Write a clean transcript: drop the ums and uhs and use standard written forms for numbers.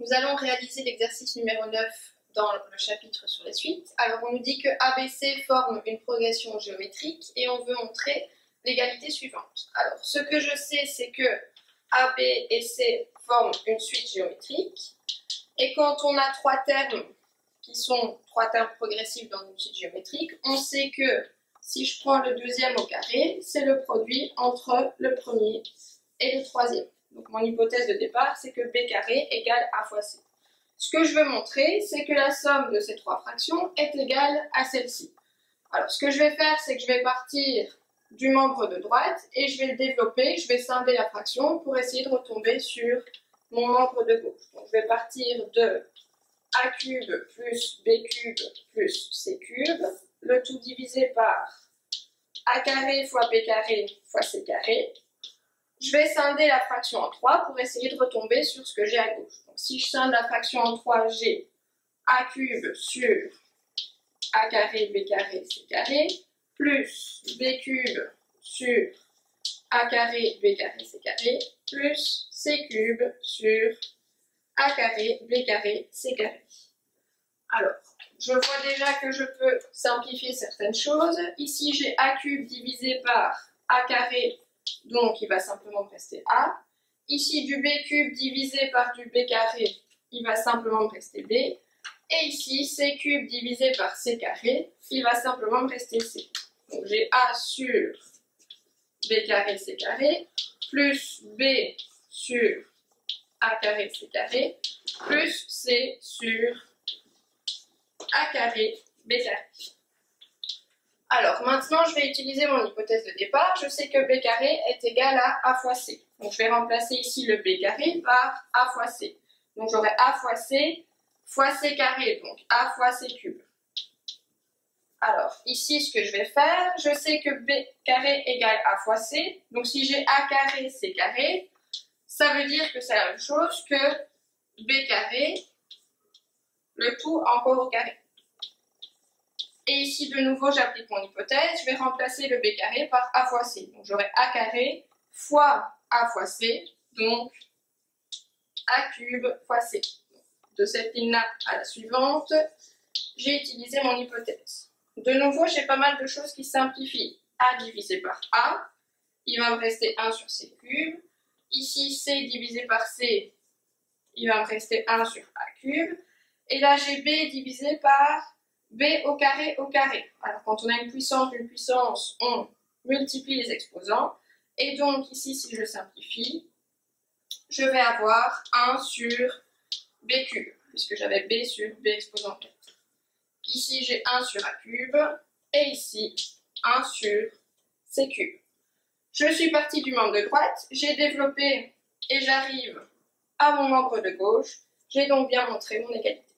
Nous allons réaliser l'exercice numéro 9 dans le chapitre sur la suite. Alors on nous dit que ABC forme une progression géométrique et on veut montrer l'égalité suivante. Alors ce que je sais, c'est que AB et C forment une suite géométrique. Et quand on a trois termes qui sont trois termes progressifs dans une suite géométrique, on sait que si je prends le deuxième au carré, c'est le produit entre le premier et le troisième. Donc mon hypothèse de départ, c'est que B carré égale A fois C. Ce que je veux montrer, c'est que la somme de ces trois fractions est égale à celle-ci. Alors ce que je vais faire, c'est que je vais partir du membre de droite et je vais le développer, je vais scinder la fraction pour essayer de retomber sur mon membre de gauche. Donc je vais partir de A cube plus B cube plus C cube, le tout divisé par A carré fois B carré fois C carré. Je vais scinder la fraction en 3 pour essayer de retomber sur ce que j'ai à gauche. Donc si je scinde la fraction en 3, j'ai A cube sur A carré B carré C carré, plus B cube sur A carré B carré C carré, plus C cube sur A carré B carré C carré. Alors, je vois déjà que je peux simplifier certaines choses. Ici, j'ai A cube divisé par A carré, donc il va simplement me rester A. Ici, du B cube divisé par du B carré, il va simplement me rester B. Et ici, C cube divisé par C carré, il va simplement me rester C. Donc j'ai A sur B carré C carré, plus B sur A carré C carré, plus C sur A carré B carré. Alors maintenant, je vais utiliser mon hypothèse de départ. Je sais que B carré est égal à A fois C. Donc je vais remplacer ici le B carré par A fois C. Donc j'aurai A fois C carré, donc A fois C cube. Alors ici, ce que je vais faire, je sais que B carré égale A fois C. Donc si j'ai A carré C carré, ça veut dire que c'est la même chose que B carré, le tout encore au carré. Et ici, de nouveau, j'applique mon hypothèse. Je vais remplacer le B carré par A fois C. Donc, j'aurai A carré fois A fois C, donc A cube fois C. De cette ligne-là à la suivante, j'ai utilisé mon hypothèse. De nouveau, j'ai pas mal de choses qui simplifient. A divisé par A, il va me rester 1 sur C cube. Ici, C divisé par C, il va me rester 1 sur A cube. Et là, j'ai B divisé par B au carré au carré. Alors, quand on a une puissance, on multiplie les exposants. Et donc, ici, si je simplifie, je vais avoir 1 sur B cube, puisque j'avais B sur B exposant 4. Ici, j'ai 1 sur A cube, et ici, 1 sur C cube. Je suis partie du membre de droite, j'ai développé et j'arrive à mon membre de gauche. J'ai donc bien montré mon égalité.